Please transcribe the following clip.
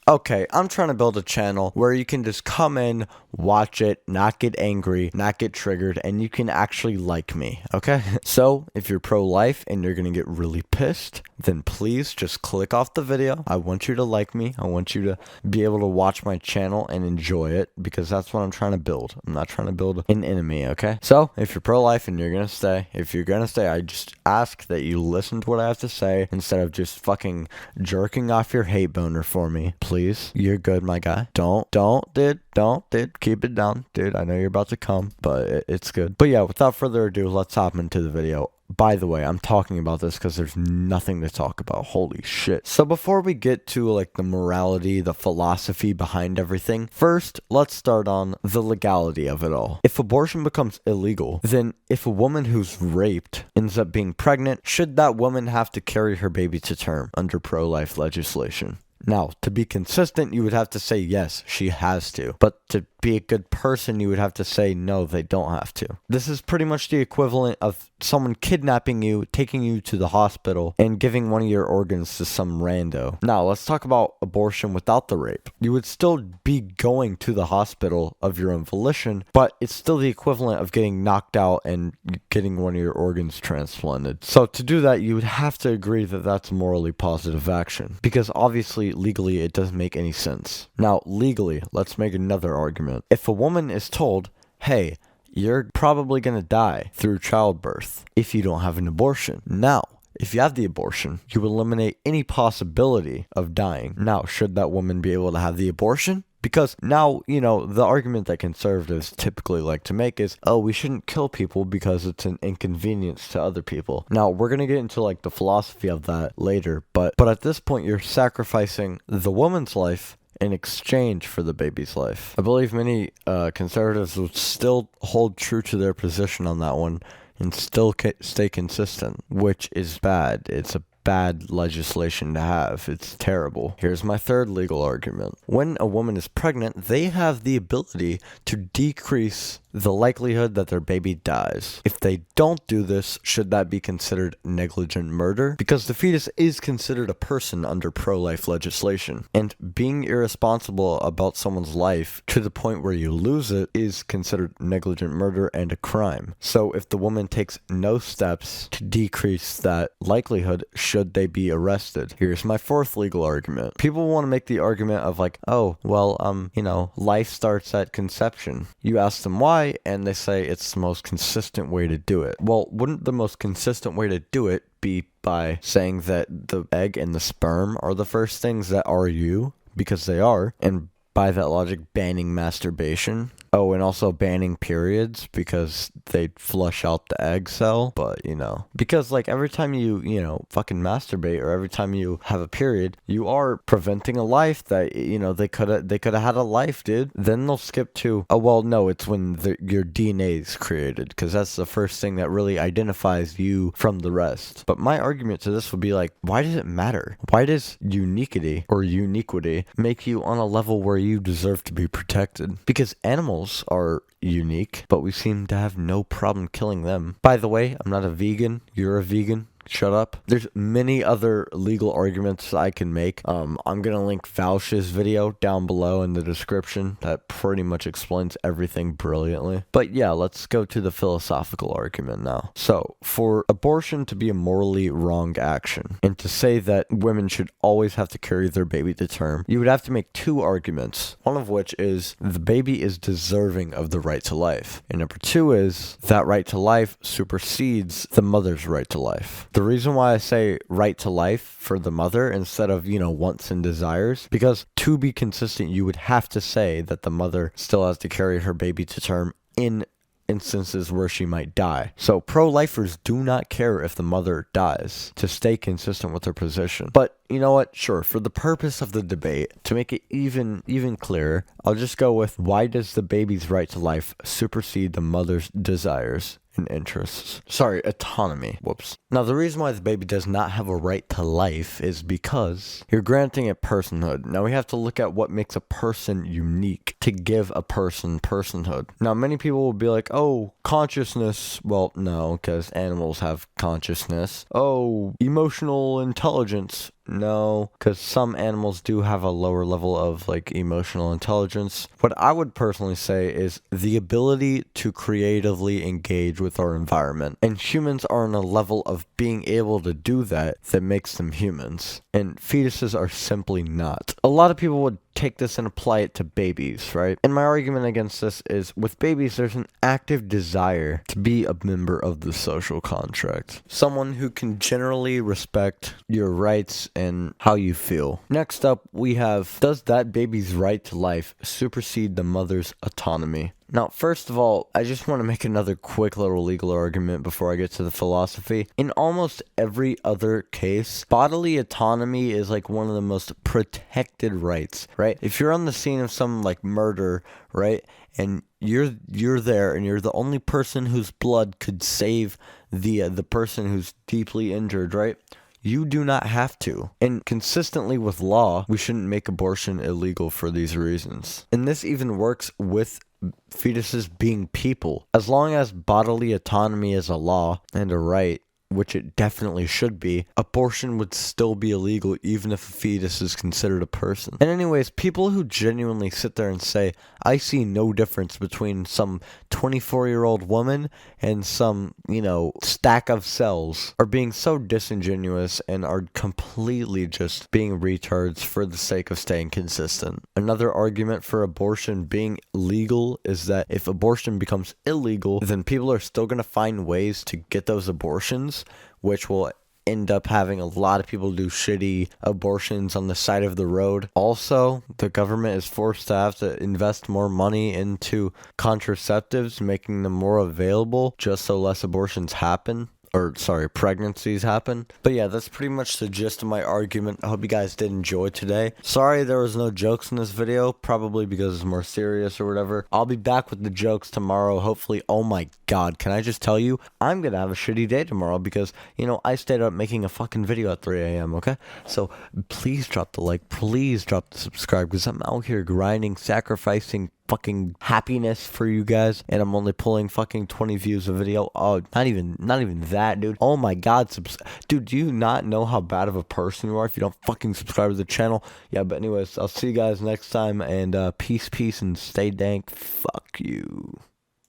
Okay, I'm trying to build a channel where you can just come in, watch it, not get angry, not get triggered, and you can actually like me, okay? So, if you're pro-life and you're gonna get really pissed, then please just click off the video. I want you to like me. I want you to be able to watch my channel and enjoy it because that's what I'm trying to build. I'm not trying to build an enemy, okay? So, if you're pro-life and you're gonna stay, I just ask that you listen to what I have to say instead of just fucking jerking off your hate boner for me. Please, you're good, my guy. Don't, keep it down, dude. I know you're about to come, but it's good. But yeah, without further ado, let's hop into the video. By the way, I'm talking about this because there's nothing to talk about. Holy shit. So before we get to like the morality, the philosophy behind everything, first, let's start on the legality of it all. If abortion becomes illegal, then if a woman who's raped ends up being pregnant, should that woman have to carry her baby to term under pro-life legislation? Now, to be consistent, you would have to say yes, she has to. But to be a good person, you would have to say no, they don't have to. This is pretty much the equivalent of someone kidnapping you, taking you to the hospital, and giving one of your organs to some rando. Now, let's talk about abortion without the rape. You would still be going to the hospital of your own volition, but it's still the equivalent of getting knocked out and getting one of your organs transplanted. So to do that, you would have to agree that that's morally positive action. Because obviously, legally, it doesn't make any sense. Now, legally, let's make another argument. If a woman is told, hey, you're probably going to die through childbirth if you don't have an abortion. Now, if you have the abortion, you eliminate any possibility of dying. Now, should that woman be able to have the abortion? Because now, the argument that conservatives typically like to make is, oh, we shouldn't kill people because it's an inconvenience to other people. Now, we're going to get into like the philosophy of that later, but at this point, you're sacrificing the woman's life in exchange for the baby's life. I believe many conservatives would still hold true to their position on that one and still stay consistent, which is bad. It's a bad legislation to have. It's terrible. Here's my third legal argument. When a woman is pregnant, they have the ability to decrease the likelihood that their baby dies. If they don't do this, should that be considered negligent murder? Because the fetus is considered a person under pro-life legislation, and being irresponsible about someone's life to the point where you lose it is considered negligent murder and a crime. So if the woman takes no steps to decrease that likelihood, should they be arrested? Here's my fourth legal argument. People want to make the argument of like, oh, well, life starts at conception. You ask them why, and they say it's the most consistent way to do it. Well, wouldn't the most consistent way to do it be by saying that the egg and the sperm are the first things that are you? Because they are. And by that logic, banning masturbation. Oh, and also banning periods because they flush out the egg cell. But, because like every time you, fucking masturbate or every time you have a period, you are preventing a life that, they could have had a life, dude. Then they'll skip to, oh, well, no, it's when your DNA is created because that's the first thing that really identifies you from the rest. But my argument to this would be like, why does it matter? Why does uniquity or uniquity make you on a level where you deserve to be protected? Because animals are unique, but we seem to have no problem killing them. By the way, I'm not a vegan. You're a vegan. Shut up. There's many other legal arguments I can make. I'm gonna link Vaush's video down below in the description. That pretty much explains everything brilliantly. But yeah, let's go to the philosophical argument now. So, for abortion to be a morally wrong action, and to say that women should always have to carry their baby to term, you would have to make two arguments. One of which is the baby is deserving of the right to life. And number two is that right to life supersedes the mother's right to life. The reason why I say right to life for the mother instead of, wants and desires, because to be consistent, you would have to say that the mother still has to carry her baby to term in instances where she might die. So pro-lifers do not care if the mother dies to stay consistent with their position. But you know what? Sure, for the purpose of the debate, to make it even clearer, I'll just go with why does the baby's right to life supersede the mother's desires and interests? Sorry, autonomy. Whoops. Now, the reason why the baby does not have a right to life is because you're granting it personhood. Now, we have to look at what makes a person unique to give a person personhood. Now, many people will be like, oh, consciousness. Well, no, because animals have consciousness. Oh, emotional intelligence. No, because some animals do have a lower level of like emotional intelligence. What I would personally say is the ability to creatively engage with our environment. And humans are on a level of being able to do that makes them humans. And fetuses are simply not. A lot of people would take this and apply it to babies, right? And my argument against this is with babies, there's an active desire to be a member of the social contract. Someone who can generally respect your rights and how you feel. Next up, we have, does that baby's right to life supersede the mother's autonomy? Now, first of all, I just want to make another quick little legal argument before I get to the philosophy. In almost every other case, bodily autonomy is like one of the most protected rights, right? If you're on the scene of some like murder, right, and you're there and you're the only person whose blood could save the person who's deeply injured, right? You do not have to. And consistently with law, we shouldn't make abortion illegal for these reasons. And this even works with fetuses being people. As long as bodily autonomy is a law and a right, which it definitely should be, abortion would still be illegal even if a fetus is considered a person. And anyways, people who genuinely sit there and say, I see no difference between some 24-year-old woman and some, stack of cells are being so disingenuous and are completely just being retards for the sake of staying consistent. Another argument for abortion being legal is that if abortion becomes illegal, then people are still going to find ways to get those abortions, which will end up having a lot of people do shitty abortions on the side of the road. Also, the government is forced to have to invest more money into contraceptives, making them more available just so less abortions happen. Pregnancies happen. But yeah, that's pretty much the gist of my argument. I hope you guys did enjoy today. Sorry there was no jokes in this video, probably because it's more serious or whatever. I'll be back with the jokes tomorrow, hopefully. Oh my god, can I just tell you, I'm gonna have a shitty day tomorrow because, I stayed up making a fucking video at 3 a.m., okay? So please drop the like, please drop the subscribe, because I'm out here grinding, sacrificing fucking happiness for you guys, and I'm only pulling fucking 20 views a video. Oh, not even that, dude. Oh my god, dude, do you not know how bad of a person you are if you don't fucking subscribe to the channel? Yeah, but anyways, I'll see you guys next time, and peace, and stay dank. Fuck you.